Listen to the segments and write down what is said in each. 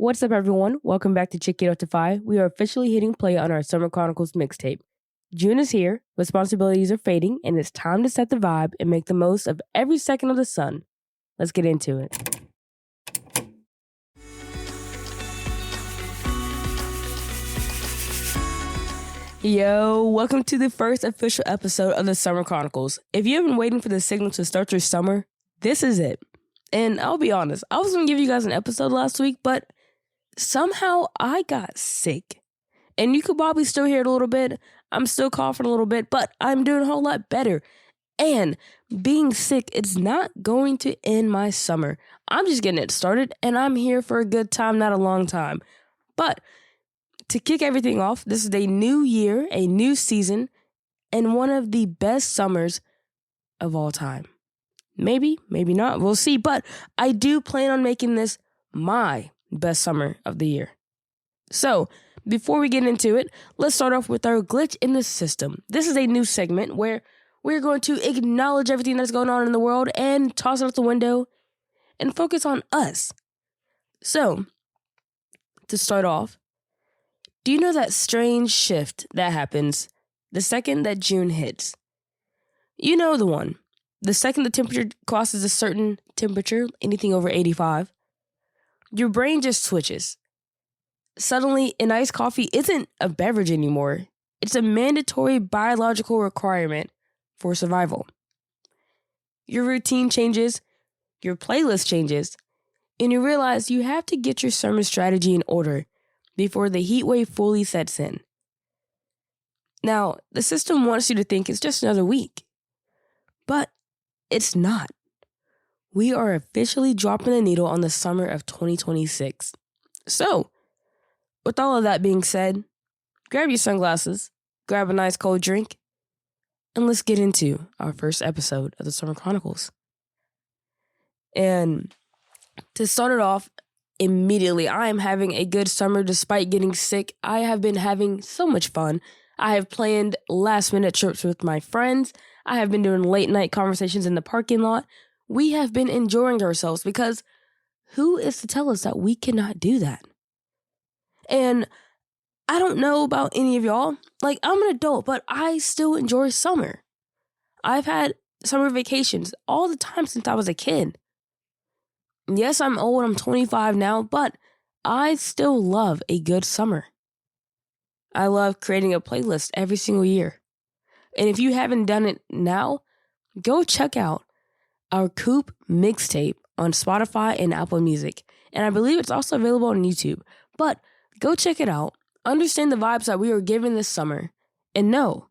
What's up, everyone? Welcome back to Chick It Up to 5. We are officially hitting play on our Summer Chronicles mixtape. June is here, responsibilities are fading, and it's time to set the vibe and make the most of every second of the sun. Let's get into it. Yo, welcome to the first official episode of the Summer Chronicles. If you've been waiting for the signal to start your summer, this is it. And I'll be honest, I was going to give you guys an episode last week, but somehow I got sick. And you could probably still hear it a little bit. I'm still coughing a little bit, but I'm doing a whole lot better. And being sick, it's not going to end my summer. I'm just getting it started, and I'm here for a good time, not a long time. But to kick everything off, this is a new year, a new season, and one of the best summers of all time. Maybe, maybe not. We'll see. But I do plan on making this my best summer of the year. So, before we get into it, let's start off with our glitch in the system. This is a new segment where we're going to acknowledge everything that's going on in the world and toss it out the window and focus on us. So, to start off, do you know that strange shift that happens the second that June hits? You know the one. The second the temperature crosses a certain temperature, anything over 85, your brain just switches. Suddenly, an iced coffee isn't a beverage anymore. It's a mandatory biological requirement for survival. Your routine changes, your playlist changes, and you realize you have to get your summer strategy in order before the heat wave fully sets in. Now, the system wants you to think it's just another week, but it's not. We are officially dropping the needle on the summer of 2026. So, with all of that being said, grab your sunglasses, grab a nice cold drink, and let's get into our first episode of the Summer Chronicles. And to start it off, immediately, I am having a good summer despite getting sick. I have been having so much fun. I have planned last-minute trips with my friends. I have been doing late-night conversations in the parking lot. We have been enjoying ourselves because who is to tell us that we cannot do that? And I don't know about any of y'all. Like, I'm an adult, but I still enjoy summer. I've had summer vacations all the time since I was a kid. Yes, I'm old. I'm 25 now, but I still love a good summer. I love creating a playlist every single year. And if you haven't done it now, go check out our Coop mixtape on Spotify and Apple Music. And I believe it's also available on YouTube. But go check it out. Understand the vibes that we are giving this summer. And know,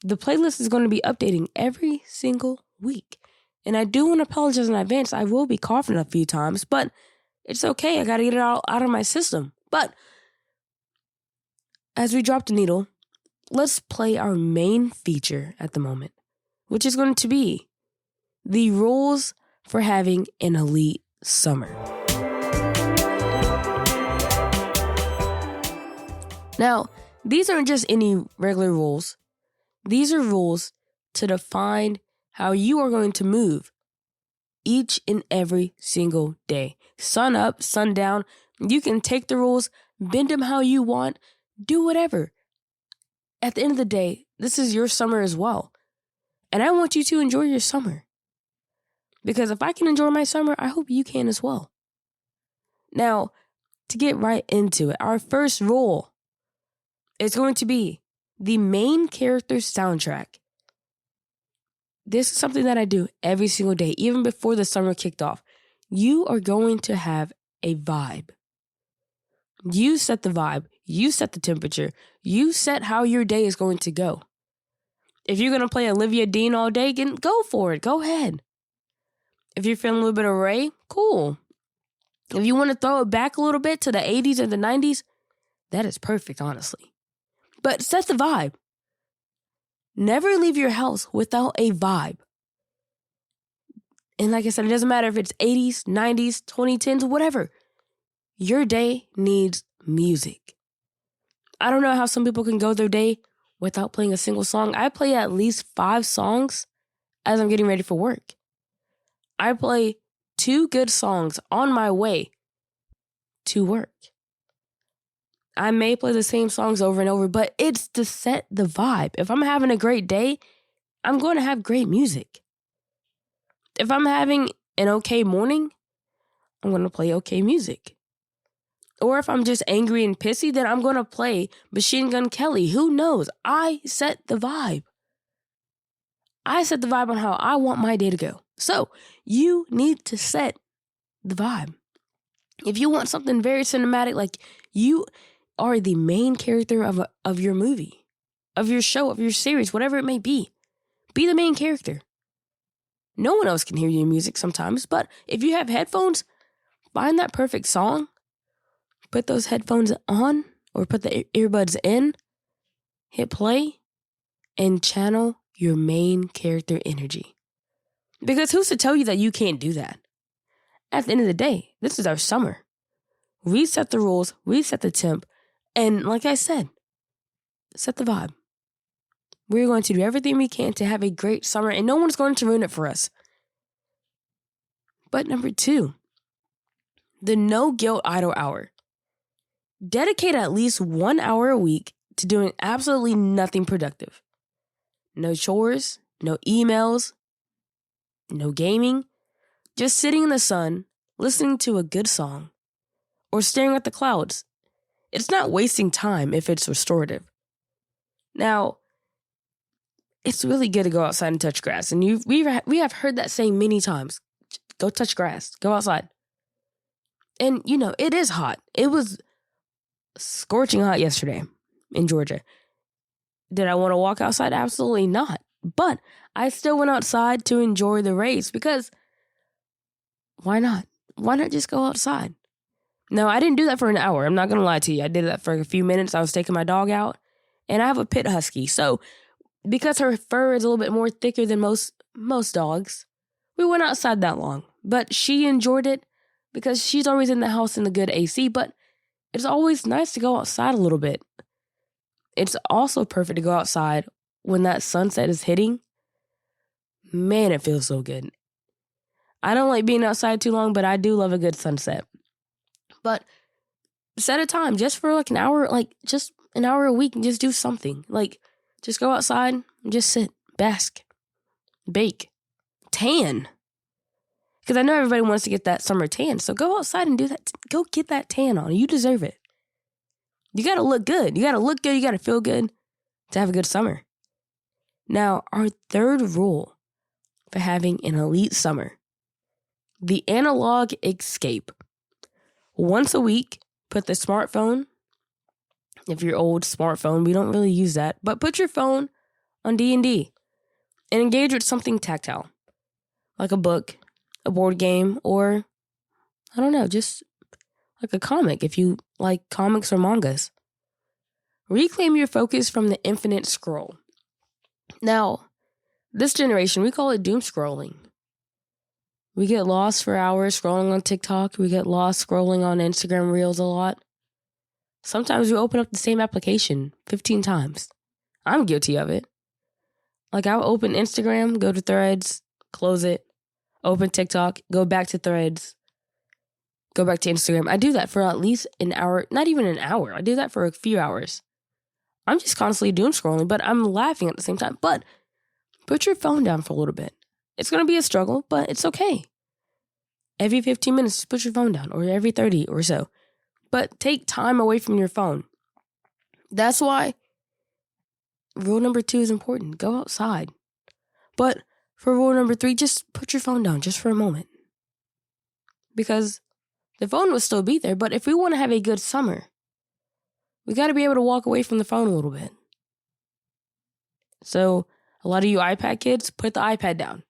the playlist is going to be updating every single week. And I do want to apologize in advance. I will be coughing a few times, but it's okay. I got to get it all out of my system. But as we drop the needle, let's play our main feature at the moment, which is going to be the rules for having an elite summer. Now, these aren't just any regular rules. These are rules to define how you are going to move each and every single day. Sun up, sun down. You can take the rules, bend them how you want, do whatever. At the end of the day, this is your summer as well. And I want you to enjoy your summer. Because if I can enjoy my summer, I hope you can as well. Now, to get right into it, our first rule is going to be the main character's soundtrack. This is something that I do every single day, even before the summer kicked off. You are going to have a vibe. You set the vibe. You set the temperature. You set how your day is going to go. If you're going to play Olivia Dean all day, go for it. Go ahead. If you're feeling a little bit of Ray, cool. If you want to throw it back a little bit to the 80s or the 90s, that is perfect, honestly. But set the vibe. Never leave your house without a vibe. And like I said, it doesn't matter if it's 80s, 90s, 2010s, whatever. Your day needs music. I don't know how some people can go their day without playing a single song. I play at least 5 songs as I'm getting ready for work. I play 2 good songs on my way to work. I may play the same songs over and over, but it's to set the vibe. If I'm having a great day, I'm going to have great music. If I'm having an okay morning, I'm going to play okay music. Or if I'm just angry and pissy, then I'm going to play Machine Gun Kelly. Who knows? I set the vibe. I set the vibe on how I want my day to go. So you need to set the vibe. If you want something very cinematic, like you are the main character of your movie, of your show, of your series, whatever it may be the main character. No one else can hear your music sometimes, but if you have headphones, find that perfect song, put those headphones on or put the earbuds in, hit play, and channel your main character energy. Because who's to tell you that you can't do that? At the end of the day, this is our summer. We set the rules, we set the temp, and like I said, set the vibe. We're going to do everything we can to have a great summer, and no one's going to ruin it for us. But number 2, the no guilt idle hour. Dedicate at least 1 hour a week to doing absolutely nothing productive. No chores, no emails, no gaming, just sitting in the sun, listening to a good song, or staring at the clouds. It's not wasting time if it's restorative. Now, it's really good to go outside and touch grass. And we have heard that saying many times. Go touch grass. Go outside. And, it is hot. It was scorching hot yesterday in Georgia. Did I want to walk outside? Absolutely not. But I still went outside to enjoy the race because why not? Why not just go outside? No, I didn't do that for an hour. I'm not going to lie to you. I did that for a few minutes. I was taking my dog out, and I have a pit husky. So because her fur is a little bit more thicker than most dogs, we went outside that long. But she enjoyed it because she's always in the house in the good AC. But it's always nice to go outside a little bit. It's also perfect to go outside when that sunset is hitting. Man, it feels so good. I don't like being outside too long, but I do love a good sunset. But set a time just for like an hour, just an hour a week and just do something. Just go outside and just sit, bask, bake, tan. Because I know everybody wants to get that summer tan. So go outside and do that. Go get that tan on. You deserve it. You got to look good. You got to look good. You got to feel good to have a good summer. Now, our third rule for having an elite summer, the analog escape. Once a week, put the smartphone, if you're old, smartphone, we don't really use that, but put your phone on D&D and engage with something tactile, like a book, a board game, or, I don't know, just like a comic if you like comics or mangas. Reclaim your focus from the infinite scroll. Now, this generation, we call it doom scrolling. We get lost for hours scrolling on TikTok. We get lost scrolling on Instagram Reels a lot. Sometimes we open up the same application 15 times. I'm guilty of it. I'll open Instagram, go to Threads, close it, open TikTok, go back to Threads, go back to Instagram. I do that for at least an hour, not even an hour. I do that for a few hours. I'm just constantly doom scrolling, but I'm laughing at the same time. But put your phone down for a little bit. It's going to be a struggle, but it's okay. Every 15 minutes, just put your phone down, or every 30 or so. But take time away from your phone. That's why rule number 2 is important. Go outside. But for rule number 3, just put your phone down just for a moment. Because the phone will still be there, but if we want to have a good summer, we got to be able to walk away from the phone a little bit. So a lot of you iPad kids, put the iPad down.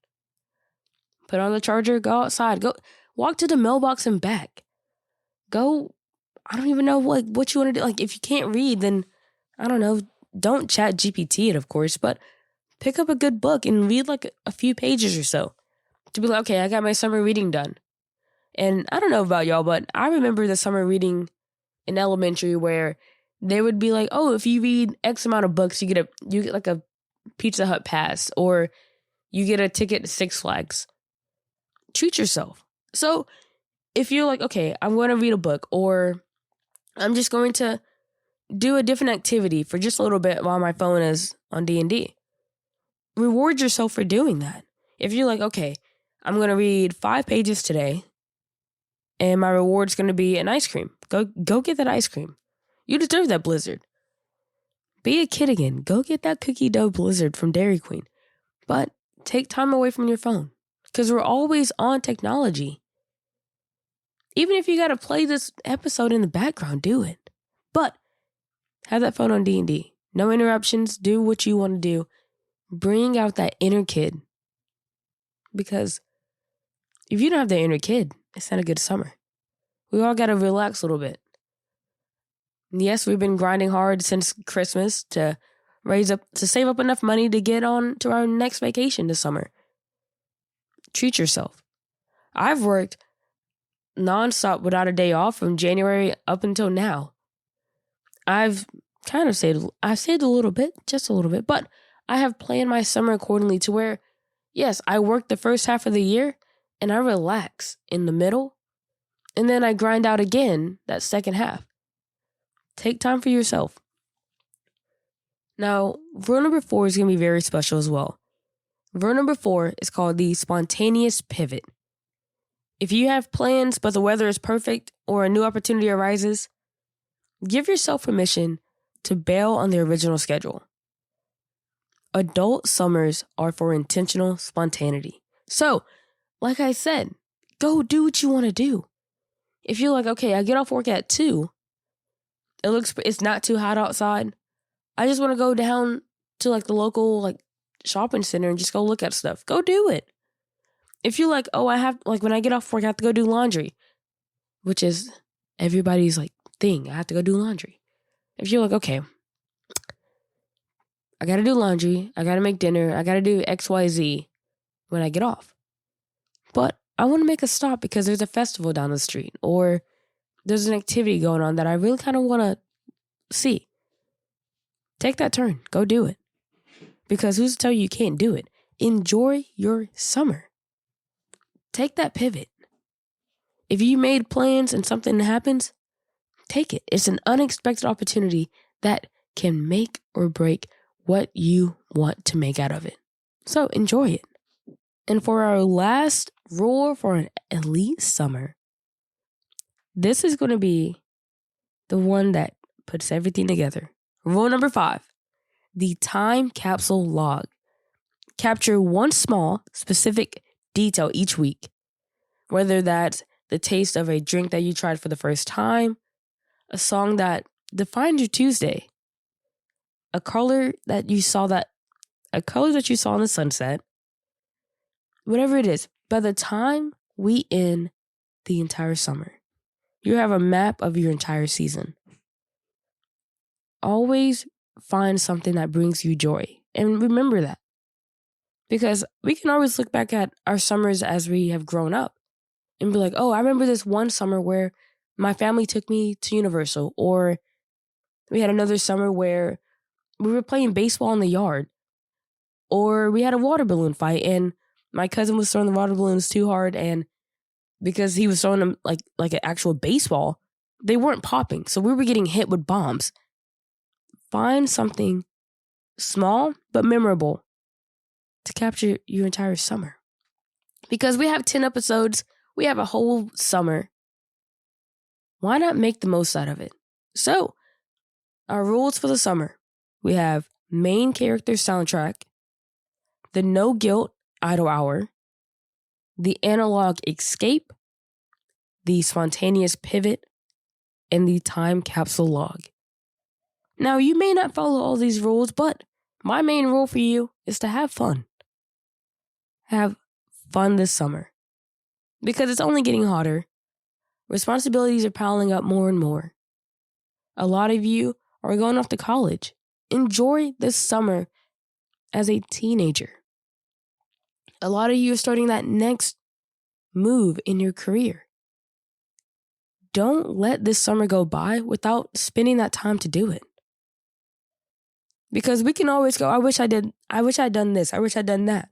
Put on the charger, go outside. Go walk to the mailbox and back. Go, I don't even know what you want to do. If you can't read, then, I don't know, don't chat GPT it, of course, but pick up a good book and read a few pages or so. To be like, okay, I got my summer reading done. And I don't know about y'all, but I remember the summer reading in elementary where they would be like, oh, if you read X amount of books, you get a Pizza Hut pass, or you get a ticket to Six Flags. Treat yourself. So if you're like, okay, I'm going to read a book, or I'm just going to do a different activity for just a little bit while my phone is on D&D. Reward yourself for doing that. If you're like, okay, I'm going to read 5 pages today, and my reward's going to be an ice cream. Go get that ice cream. You deserve that Blizzard. Be a kid again. Go get that cookie dough Blizzard from Dairy Queen. But take time away from your phone, because we're always on technology. Even if you got to play this episode in the background, do it. But have that phone on D&D. No interruptions. Do what you want to do. Bring out that inner kid. Because if you don't have that inner kid, it's not a good summer. We all got to relax a little bit. Yes, we've been grinding hard since Christmas to save up enough money to get on to our next vacation this summer. Treat yourself. I've worked nonstop without a day off from January up until now. I've saved a little bit, just a little bit, but I have planned my summer accordingly to where, yes, I work the first half of the year and I relax in the middle, and then I grind out again that second half. Take time for yourself. Now, rule number 4 is going to be very special as well. Rule number 4 is called the spontaneous pivot. If you have plans but the weather is perfect or a new opportunity arises, give yourself permission to bail on the original schedule. Adult summers are for intentional spontaneity. So, like I said, go do what you want to do. If you're like, okay, I get off work at 2, it's not too hot outside, I just want to go down to like the local shopping center and just go look at stuff. Go do it. If you're like, oh, I have, when I get off work, I have to go do laundry, which is everybody's thing. I have to go do laundry. If you're like, okay, I got to do laundry, I got to make dinner, I got to do XYZ when I get off. But I want to make a stop because there's a festival down the street, or there's an activity going on that I really kind of want to see. Take that turn. Go do it. Because who's to tell you can't do it? Enjoy your summer. Take that pivot. If you made plans and something happens, take it. It's an unexpected opportunity that can make or break what you want to make out of it. So enjoy it. And for our last rule for an elite summer, this is going to be the one that puts everything together. Rule number 5, the time capsule log. Capture one small, specific detail each week, whether that's the taste of a drink that you tried for the first time, a song that defined your Tuesday, a color that you saw in the sunset, whatever it is. By the time we end the entire summer, you have a map of your entire season. Always find something that brings you joy, and remember that. Because we can always look back at our summers as we have grown up and be like, oh, I remember this one summer where my family took me to Universal, or we had another summer where we were playing baseball in the yard, or we had a water balloon fight and my cousin was throwing the water balloons too hard, and because he was throwing them like an actual baseball, they weren't popping. So we were getting hit with bombs. Find something small but memorable to capture your entire summer. Because we have 10 episodes, we have a whole summer. Why not make the most out of it? So, our rules for the summer. We have main character soundtrack, the no guilt idle hour, the analog escape, the spontaneous pivot, and the time capsule log. Now, you may not follow all these rules, but my main rule for you is to have fun. Have fun this summer. Because it's only getting hotter. Responsibilities are piling up more and more. A lot of you are going off to college. Enjoy this summer as a teenager. A lot of you are starting that next move in your career. Don't let this summer go by without spending that time to do it. Because we can always go, I wish I'd done this, I wish I'd done that.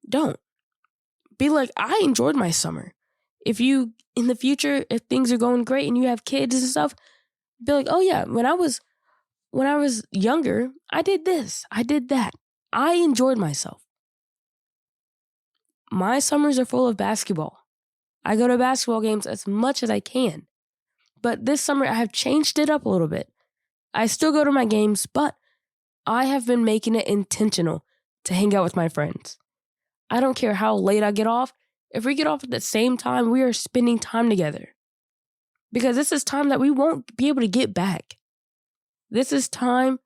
Don't. Be like, I enjoyed my summer. If you, in the future, if things are going great and you have kids and stuff, be like, oh yeah, when I was younger, I did this, I did that. I enjoyed myself. My summers are full of basketball. I go to basketball games as much as I can. But this summer, I have changed it up a little bit. I still go to my games, but I have been making it intentional to hang out with my friends. I don't care how late I get off. If we get off at the same time, we are spending time together. Because this is time that we won't be able to get back. This is time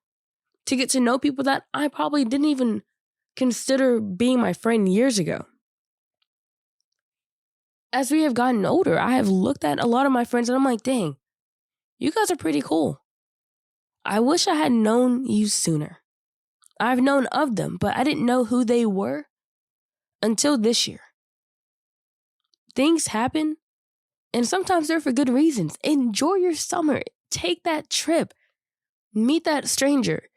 to get to know people that I probably didn't even consider being my friend years ago. As we have gotten older, I have looked at a lot of my friends and I'm like, dang, you guys are pretty cool. I wish I had known you sooner. I've known of them, but I didn't know who they were until this year. Things happen, and sometimes they're for good reasons. Enjoy your summer. Take that trip. Meet that stranger.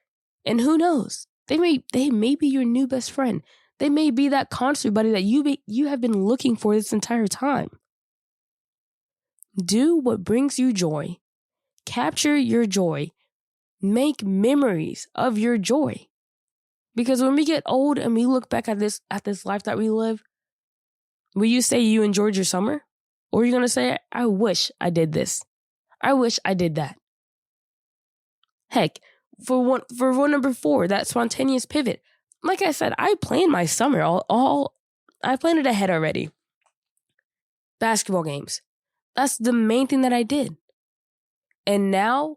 And who knows? They may be your new best friend. They may be that concert buddy that you have been looking for this entire time. Do what brings you joy. Capture your joy. Make memories of your joy. Because when we get old and we look back at this life that we live, will you say you enjoyed your summer? Or are you going to say, I wish I did this. I wish I did that. Heck, for one number 4, that spontaneous pivot. Like I said, I planned my summer I planned it ahead already. Basketball games. That's the main thing that I did. And now,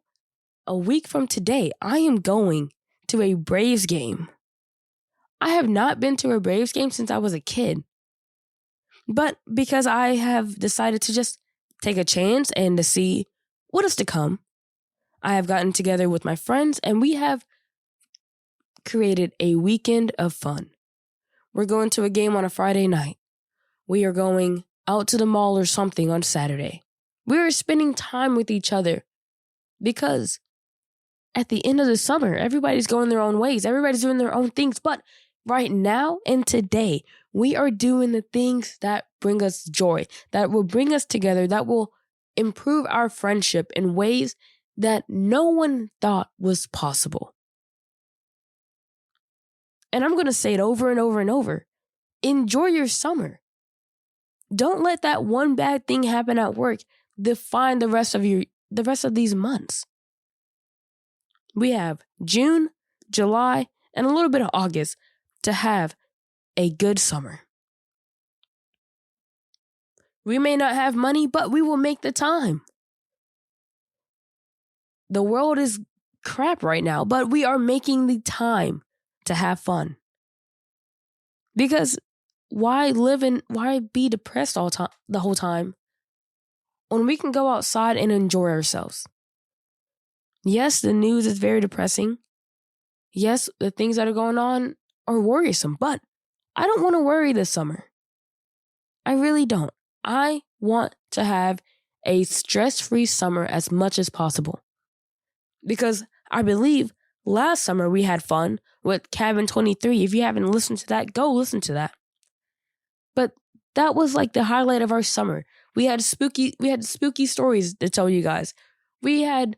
a week from today, I am going to a Braves game. I have not been to a Braves game since I was a kid. But because I have decided to just take a chance and to see what is to come, I have gotten together with my friends and we have created a weekend of fun. We're going to a game on a Friday night. We are going out to the mall or something on Saturday. We are spending time with each other because at the end of the summer, everybody's going their own ways. Everybody's doing their own things. But right now and today, we are doing the things that bring us joy, that will bring us together, that will improve our friendship in ways that no one thought was possible. And I'm going to say it over and over and over. Enjoy your summer. Don't let that one bad thing happen at work define the rest of these months. We have June, July, and a little bit of August to have a good summer. We may not have money, but we will make the time. The world is crap right now, but we are making the time to have fun. Because why be depressed the whole time when we can go outside and enjoy ourselves? Yes, the news is very depressing. Yes, the things that are going on are worrisome, but I don't want to worry this summer. I really don't. I want to have a stress-free summer as much as possible. Because I believe last summer we had fun with Cabin 23. If you haven't listened to that, go listen to that. But that was like the highlight of our summer. We had spooky stories to tell you guys. We had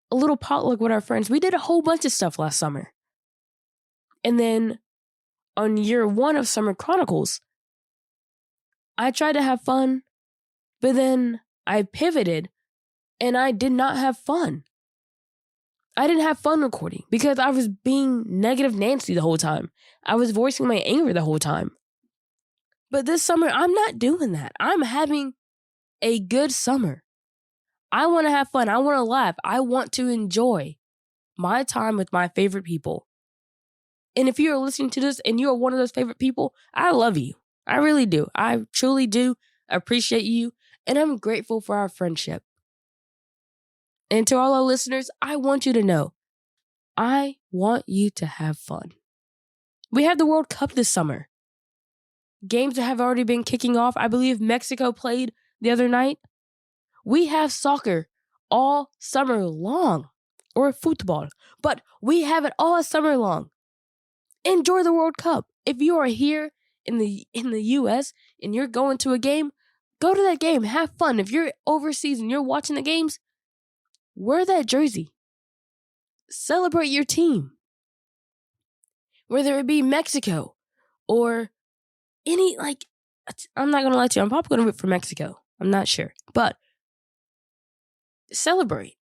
a little potluck with our friends. We did a whole bunch of stuff last summer. And then on year 1 of Summer Chronicles, I tried to have fun, but then I pivoted and I did not have fun. I didn't have fun recording because I was being negative Nancy the whole time. I was voicing my anger the whole time. But this summer, I'm not doing that. I'm having a good summer. I want to have fun. I want to laugh. I want to enjoy my time with my favorite people. And if you're listening to this and you're one of those favorite people, I love you. I really do. I truly do appreciate you. And I'm grateful for our friendship. And to all our listeners, I want you to know, I want you to have fun. We have the World Cup this summer. Games that have already been kicking off. I believe Mexico played the other night. We have soccer all summer long, or football, but we have it all summer long. Enjoy the World Cup. If you are here in the US and you're going to a game, Go to that game. Have fun. If you're overseas and you're watching the games, wear that jersey. Celebrate your team. Whether it be Mexico or any, I'm not going to lie to you. I'm probably going to root for Mexico. I'm not sure. But celebrate.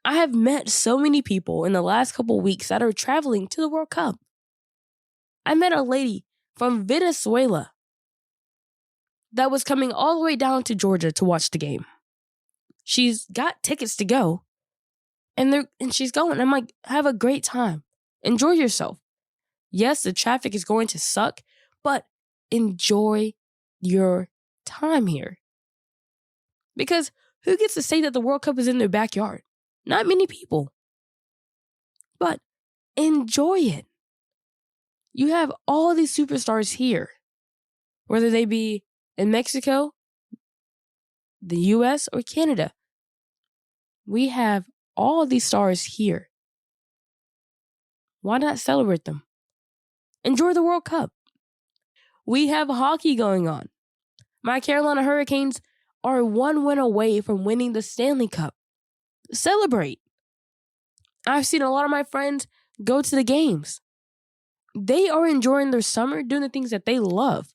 I have met so many people in the last couple weeks that are traveling to the World Cup. I met a lady from Venezuela that was coming all the way down to Georgia to watch the game. She's got tickets to go, and she's going. I'm like, have a great time. Enjoy yourself. Yes, the traffic is going to suck, but enjoy your time here. Because who gets to say that the World Cup is in their backyard? Not many people. But enjoy it. You have all these superstars here, whether they be in Mexico, the US, or Canada. We have all these stars here. Why not celebrate them? Enjoy the World Cup. We have hockey going on. My Carolina Hurricanes are 1 win away from winning the Stanley Cup. Celebrate. I've seen a lot of my friends go to the games. They are enjoying their summer, doing the things that they love.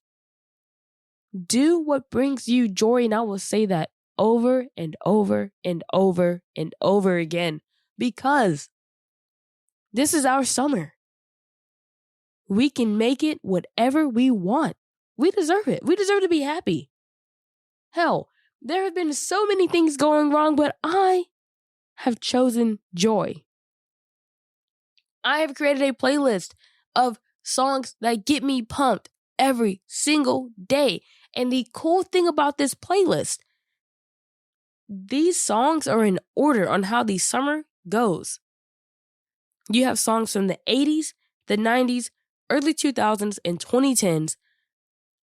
Do what brings you joy, and I will say that over and over and over and over again, because this is our summer. We can make it whatever we want. We deserve it. We deserve to be happy. Hell, there have been so many things going wrong, but I have chosen joy. I have created a playlist of songs that get me pumped every single day. And the cool thing about this playlist, these songs are in order on how the summer goes. You have songs from the 80s, the 90s, early 2000s, and 2010s.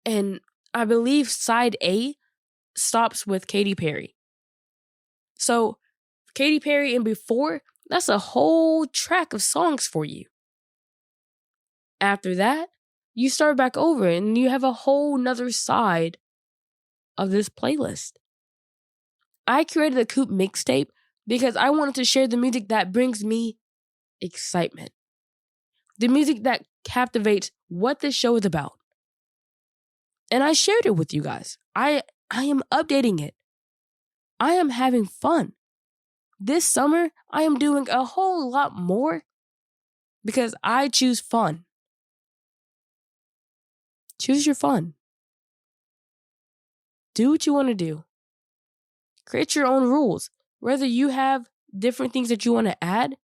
And I believe side A stops with Katy Perry. So Katy Perry and before, that's a whole track of songs for you. After that, you start back over and you have a whole nother side of this playlist. I created a Coop mixtape because I wanted to share the music that brings me excitement. The music that captivates what this show is about. And I shared it with you guys. I am updating it. I am having fun. This summer, I am doing a whole lot more because I choose fun. Choose your fun. Do what you want to do. Create your own rules. Whether you have different things that you want to add,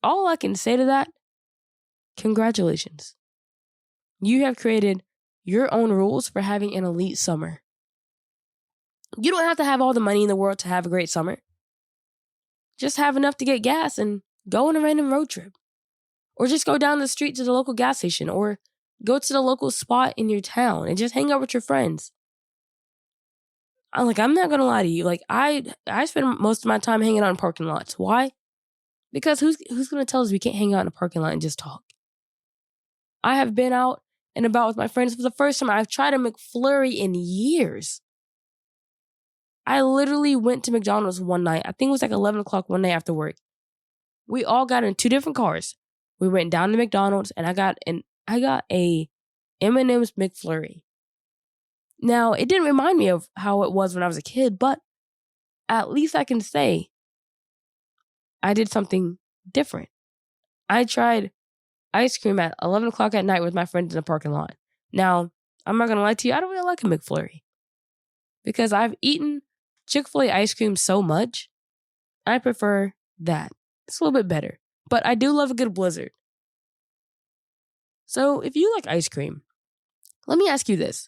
all I can say to that, congratulations. You have created your own rules for having an elite summer. You don't have to have all the money in the world to have a great summer. Just have enough to get gas and go on a random road trip. Or just go down the street to the local gas station or go to the local spot in your town and just hang out with your friends. I'm not going to lie to you. I spend most of my time hanging out in parking lots. Why? Because who's going to tell us we can't hang out in a parking lot and just talk? I have been out and about with my friends for the first time. I've tried a McFlurry in years. I literally went to McDonald's one night. I think it was 11 o'clock one night after work. We all got in 2 different cars. We went down to McDonald's and I got a M&M's McFlurry. Now, it didn't remind me of how it was when I was a kid, but at least I can say I did something different. I tried ice cream at 11 o'clock at night with my friends in the parking lot. Now, I'm not going to lie to you, I don't really like a McFlurry because I've eaten Chick-fil-A ice cream so much, I prefer that. It's a little bit better, but I do love a good Blizzard. So if you like ice cream, let me ask you this.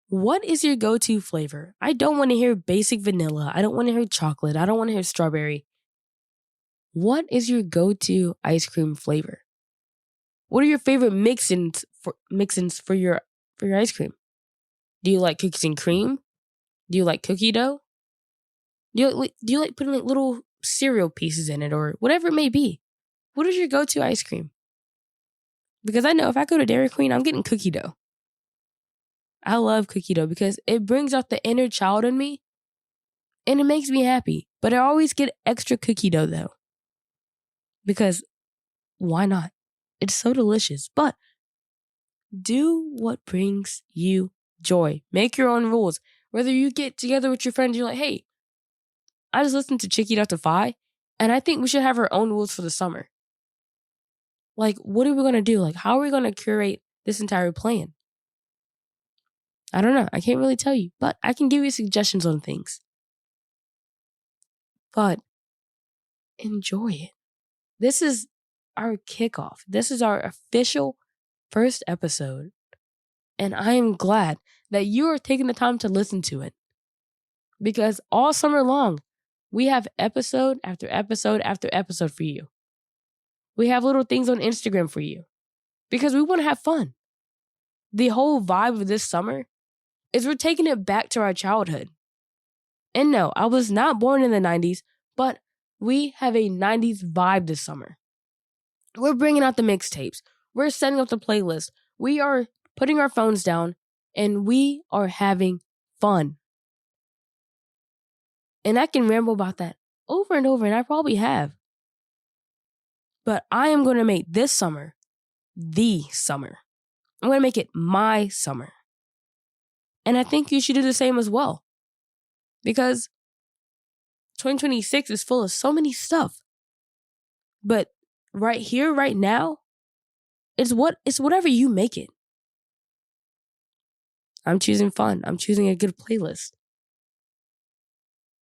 What is your go-to flavor? I don't want to hear basic vanilla. I don't want to hear chocolate. I don't want to hear strawberry. What is your go-to ice cream flavor? What are your favorite mix-ins for your ice cream? Do you like cookies and cream? Do you like cookie dough? Do you like putting little cereal pieces in it or whatever it may be? What is your go-to ice cream? Because I know if I go to Dairy Queen, I'm getting cookie dough. I love cookie dough because it brings out the inner child in me and it makes me happy. But I always get extra cookie dough though. Because why not? It's so delicious. But do what brings you joy. Make your own rules. Whether you get together with your friends, you're like, hey, I just listened to Chicky Dr. Fi, and I think we should have our own rules for the summer. Like, what are we going to do? Like, how are we going to curate this entire plan? I don't know. I can't really tell you, but I can give you suggestions on things. But enjoy it. This is our kickoff. This is our official first episode. And I am glad that you are taking the time to listen to it. Because all summer long, we have episode after episode after episode for you. We have little things on Instagram for you. Because we want to have fun. The whole vibe of this summer is we're taking it back to our childhood. And no, I was not born in the 90s, but we have a 90s vibe this summer. We're bringing out the mixtapes. We're setting up the playlist. We are putting our phones down and we are having fun. And I can ramble about that over and over, and I probably have. But I am going to make this summer the summer. I'm going to make it my summer. And I think you should do the same as well. Because 2026 is full of so many stuff. But right here, right now, it's whatever you make it. I'm choosing fun. I'm choosing a good playlist.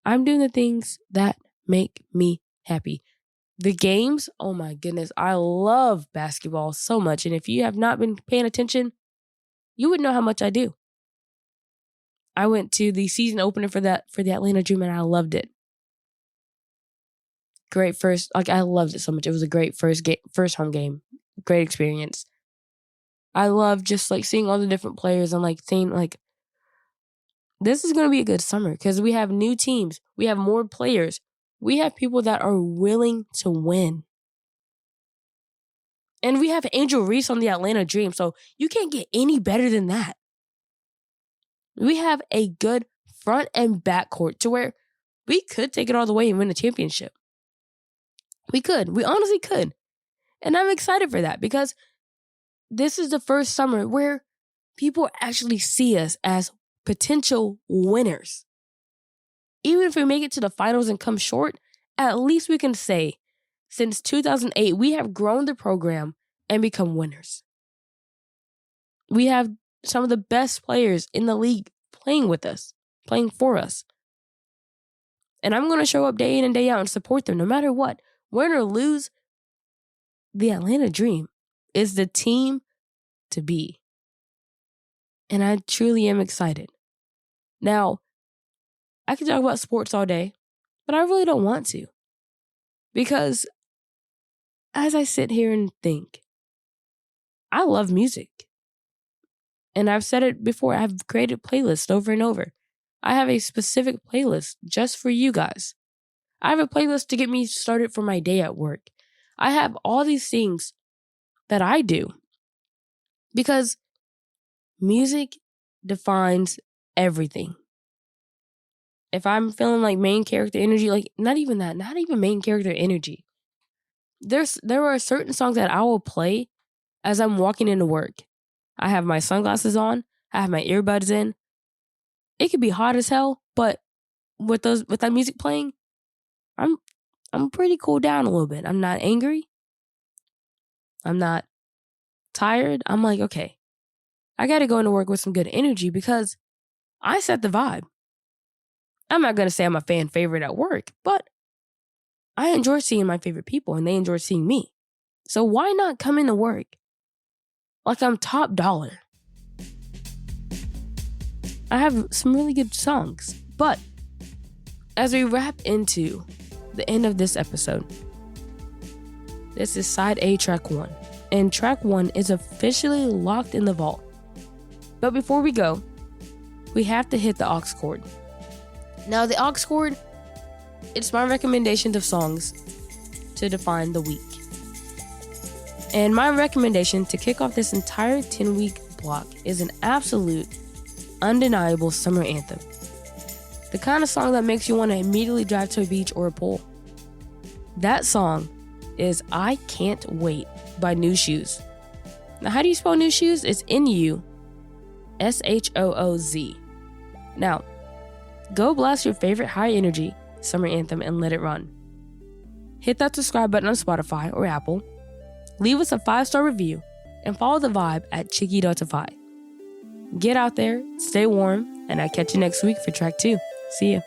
I'm doing the things that make me happy. The games, oh my goodness, I love basketball so much. And if you have not been paying attention, you would know how much I do. I went to the season opener for the Atlanta Dream and I loved it. Great first, I loved it so much. It was a great first home game. Great experience. I love just seeing all the different players and seeing this is going to be a good summer because we have new teams. We have more players. We have people that are willing to win. And we have Angel Reese on the Atlanta Dream, so you can't get any better than that. We have a good front and back court to where we could take it all the way and win a championship. We could. We honestly could. And I'm excited for that because this is the first summer where people actually see us as potential winners. Even if we make it to the finals and come short, at least we can say, since 2008, we have grown the program and become winners. We have some of the best players in the league playing with us, playing for us. And I'm going to show up day in and day out and support them no matter what. Win or lose, the Atlanta Dream is the team to be. And I truly am excited. Now, I could talk about sports all day, but I really don't want to. Because as I sit here and think, I love music. And I've said it before, I've created playlists over and over. I have a specific playlist just for you guys. I have a playlist to get me started for my day at work. I have all these things that I do because music defines everything. If I'm feeling main character energy, not even main character energy. There are certain songs that I will play as I'm walking into work. I have my sunglasses on, I have my earbuds in. It could be hot as hell, but with that music playing, I'm pretty cooled down a little bit. I'm not angry. I'm not tired. I'm like, okay, I got to go into work with some good energy because I set the vibe. I'm not going to say I'm a fan favorite at work, but I enjoy seeing my favorite people and they enjoy seeing me. So why not come into work like I'm top dollar? I have some really good songs, but as we wrap into the end of this episode, this is side A, track 1, and track 1 is officially locked in the vault. But before we go, we have to hit the Aux Cord. Now, the Aux Cord, it's my recommendations of songs to define the week. And my recommendation to kick off this entire 10-week block is an absolute undeniable summer anthem. The kind of song that makes you want to immediately drive to a beach or a pool. That song is I Can't Wait by New Shoes. Now, how do you spell New Shoes? It's N-U-S-H-O-O-Z. Now, go blast your favorite high energy summer anthem and let it run. Hit that subscribe button on Spotify or Apple. Leave us a 5-star review and follow the vibe at Chicky.Defy. Get out there, stay warm, and I'll catch you next week for track 2. See ya.